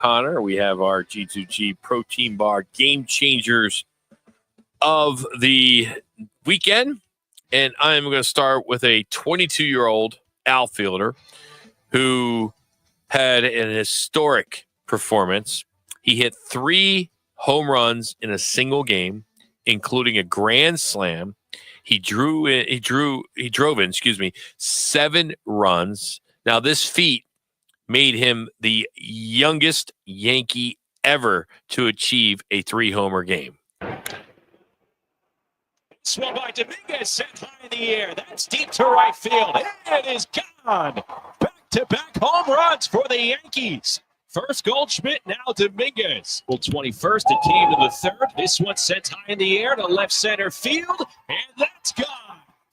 Connor. We have our G2G Protein Bar Game Changers of the weekend. And I'm going to start with a 22-year-old outfielder who had an historic performance. He hit 3 home runs in a single game, including a grand slam. He drove in 7 runs. Now, this feat made him the youngest Yankee ever to achieve a 3-homer game. Swung by Domínguez, sent high in the air. That's deep to right field. And it is gone. Back-to-back home runs for the Yankees. First Goldschmidt, now Domínguez. Well, 21st, it came to the third. This one sent high in the air to left center field, and that's gone.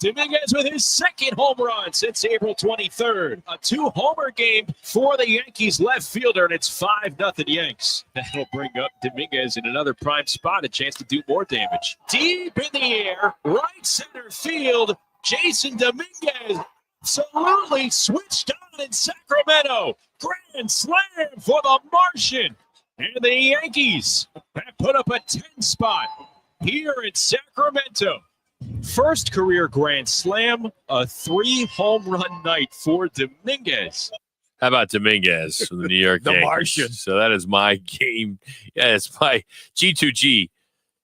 Domínguez with his second home run since April 23rd. A 2-homer game for the Yankees left fielder, and it's 5-0 Yanks. That'll bring up Domínguez in another prime spot, a chance to do more damage. Deep in the air, right center field, Jasson Domínguez absolutely switched on in Sacramento. Grand slam for the Martian. And the Yankees have put up a 10 spot here in Sacramento. First career grand slam, a 3-home run night for Domínguez. How about Domínguez from the New York The Yankees? Martian. So that is my game. Yeah, it's my G2G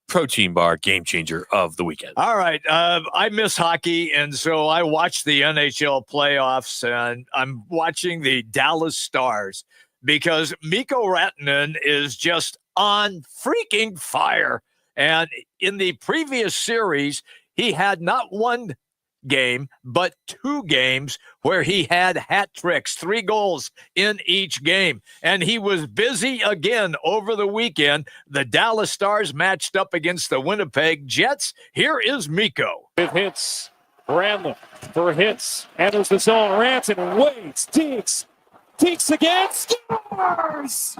Protein Bar Game Changer of the weekend. All right. I miss hockey, and so I watch the NHL playoffs, and I'm watching the Dallas Stars because Mikko Rantanen is just on freaking fire. And in the previous series, he had not one game, but 2 games where he had hat tricks, 3 goals in each game. And he was busy again over the weekend. The Dallas Stars matched up against the Winnipeg Jets. Here is Mikko. With hits, Randle for hits, enters the zone, Rantanen waits, Teeks again, scores!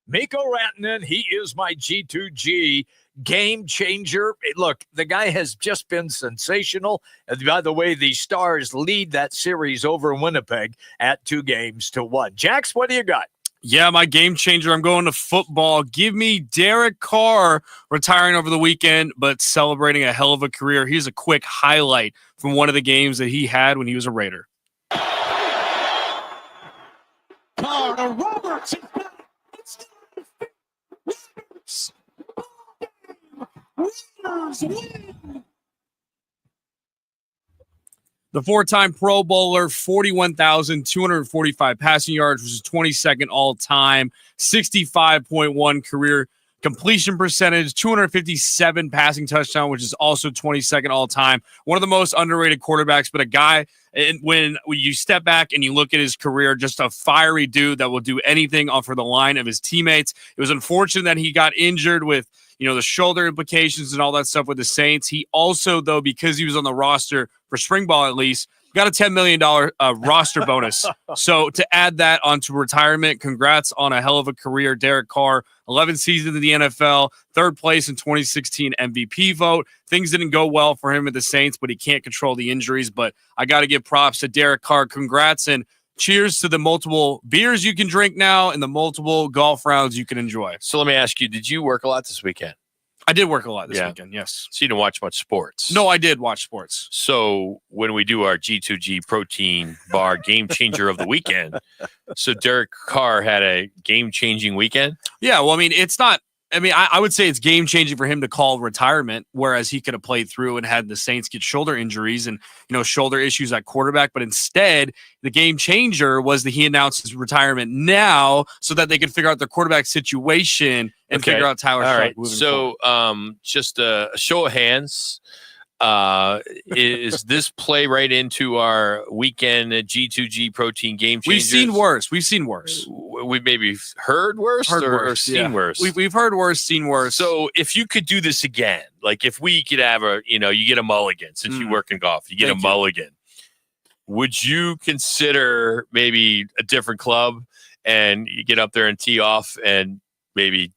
Mikko Rantanen, he is my G2G game changer. Look, the guy has just been sensational. And by the way, the Stars lead that series over Winnipeg at 2-1. Jax, what do you got? Yeah, my game changer. I'm going to football. Give me Derek Carr retiring over the weekend, but celebrating a hell of a career. Here's a quick highlight from one of the games that he had when he was a Raider. Carr to Roberts. Raiders win. The 4-time Pro Bowler, 41,245 passing yards, which is 22nd all-time, 65.1 career completion percentage, 257 passing touchdown, which is also 22nd all-time. One of the most underrated quarterbacks, but a guy, and when you step back and you look at his career, just a fiery dude that will do anything for the line of his teammates. It was unfortunate that he got injured with the shoulder implications and all that stuff with the Saints. He also, though, because he was on the roster for spring ball at least, got a $10 million roster bonus. So to add that onto retirement, congrats on a hell of a career, Derek Carr. 11 seasons in the NFL, 3rd place in 2016 MVP vote. Things didn't go well for him at the Saints, but he can't control the injuries. But I got to give props to Derek Carr. Congrats, and cheers to the multiple beers you can drink now and the multiple golf rounds you can enjoy. So let me ask you, did you work a lot this weekend? I did work a lot this weekend, yes. So you didn't watch much sports? No, I did watch sports. So when we do our G2G Protein Bar Game Changer of the weekend, so Derek Carr had a game-changing weekend? Yeah, well, I mean, it's not – I would say it's game-changing for him to call retirement, whereas he could have played through and had the Saints get shoulder injuries and, shoulder issues at quarterback. But instead, the game changer was that he announced his retirement now so that they could figure out their quarterback situation and figure out Tyler Sharp. All right, so just a show of hands. Is this play right into our weekend G2G Protein Game Changers? We've seen worse. We maybe heard worse or seen worse. We've heard worse, seen worse. So if you could do this again, like if we could have you get a mulligan since you work in golf, you get a mulligan. Would you consider maybe a different club and you get up there and tee off and maybe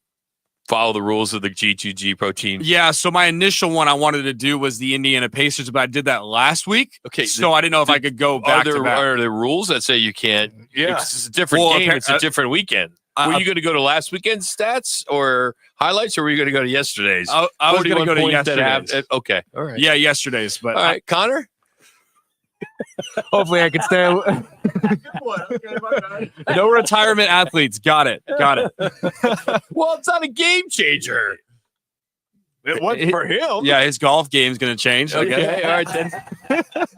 follow the rules of the G2G Protein? Yeah, so my initial one I wanted to do was the Indiana Pacers, but I did that last week. Okay, so I didn't know if I could go back to back. Are there rules that say you can't? Yeah. It's a different game. It's a different weekend. Were you going to go to last weekend's stats or highlights, or were you going to go to yesterday's? I was going to go to yesterday's. Okay, all right. Yeah, yesterday's. But all right, Connor? Hopefully I can stay. No retirement athletes. Got it. Well, it's not a game changer. It wasn't for him. Yeah, his golf game's going to change. Okay, all right.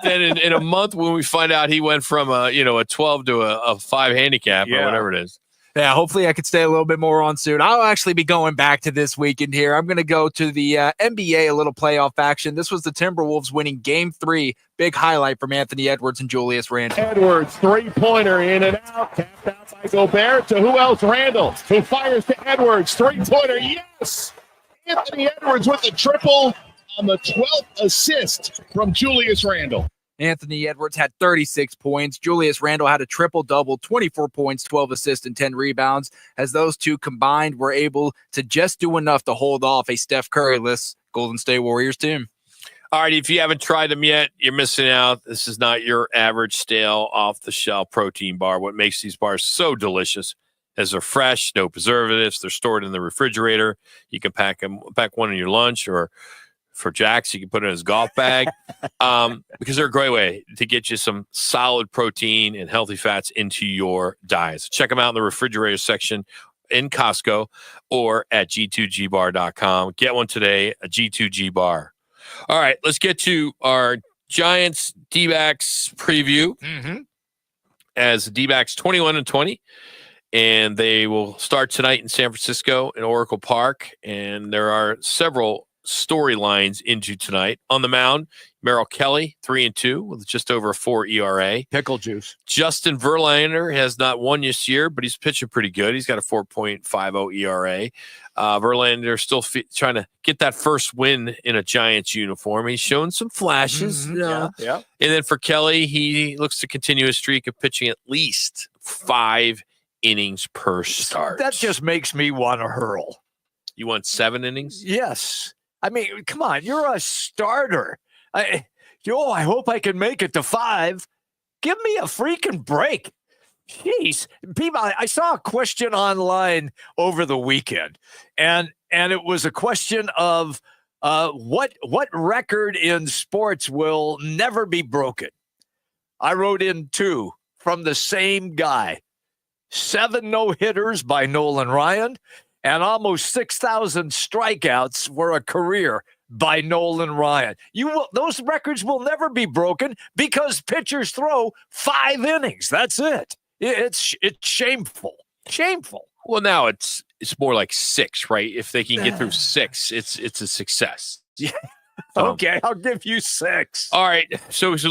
Then in a month, when we find out he went from a 12 to a 5 handicap or whatever it is. Yeah, hopefully I could stay a little bit more on soon. I'll actually be going back to this weekend here. I'm going to go to the NBA, a little playoff action. This was the Timberwolves winning Game 3. Big highlight from Anthony Edwards and Julius Randle. Edwards, three-pointer in and out. Tapped out by Gobert to who else? Randle, who fires to Edwards. Three-pointer, yes! Anthony Edwards with the triple on the 12th assist from Julius Randle. Anthony Edwards had 36 points. Julius Randle had a triple-double, 24 points, 12 assists, and 10 rebounds. As those two combined were able to just do enough to hold off a Steph Curry-less Golden State Warriors team. All right, if you haven't tried them yet, you're missing out. This is not your average stale, off-the-shelf protein bar. What makes these bars so delicious is they're fresh, no preservatives. They're stored in the refrigerator. You can pack one in your lunch, or for Jax, you can put it in his golf bag, because they're a great way to get you some solid protein and healthy fats into your diet. So check them out in the refrigerator section in Costco or at G2GBar.com. Get one today, a G2G bar. All right, let's get to our Giants D-backs preview. As the D-backs 21-20, and they will start tonight in San Francisco in Oracle Park, and there are several storylines into tonight. On the mound, Merrill Kelly, 3-2 with just over a 4 ERA. Pickle juice. Justin Verlander has not won this year, but he's pitching pretty good. He's got a 4.50 ERA. Verlander still trying to get that first win in a Giants uniform. He's shown some flashes. Yeah. And then for Kelly, he looks to continue a streak of pitching at least 5 innings per start. That just makes me want to hurl. You want 7 innings? Yes. I mean, come on, you're a starter. I hope I can make it to 5. Give me a freaking break. Jeez. People, I saw a question online over the weekend, and it was a question of what record in sports will never be broken. I wrote in 2 from the same guy. 7 no-hitters by Nolan Ryan, and almost 6,000 strikeouts were a career by Nolan Ryan. Those records will never be broken because pitchers throw 5 innings. That's it. It's shameful. Shameful. Well, now it's more like 6, right? If they can get through 6, it's a success. Yeah. Okay, I'll give you 6. All right. So as we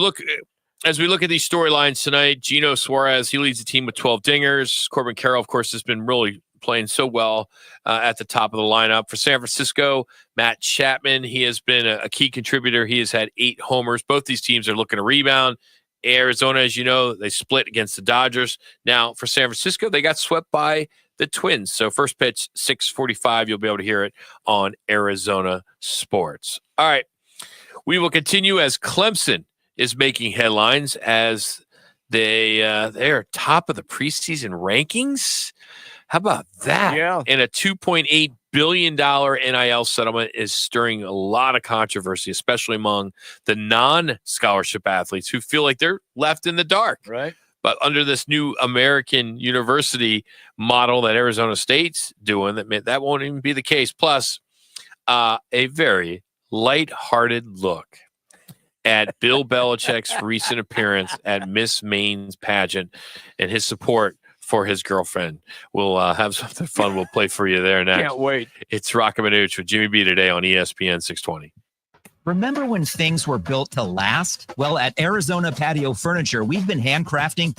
look at these storylines tonight, Gino Suarez, he leads the team with 12 dingers. Corbin Carroll, of course, has been really playing so well at the top of the lineup. For San Francisco, Matt Chapman, he has been a key contributor. He has had 8 homers. Both these teams are looking to rebound. Arizona, as you know, they split against the Dodgers. Now, for San Francisco, they got swept by the Twins. So first pitch, 6:45. You'll be able to hear it on Arizona Sports. All right. We will continue as Clemson is making headlines as they are top of the preseason rankings. How about that? Yeah. And a $2.8 billion NIL settlement is stirring a lot of controversy, especially among the non-scholarship athletes who feel like they're left in the dark. Right. But under this new American University model that Arizona State's doing, that won't even be the case. Plus, a very lighthearted look at Bill Belichick's recent appearance at Miss Maine's pageant and his support for his girlfriend. We'll have something fun. We'll play for you there next. Can't wait. It's Rockin' Manuch with Jimmy B today on ESPN 620. Remember when things were built to last? Well, at Arizona Patio Furniture, we've been handcrafting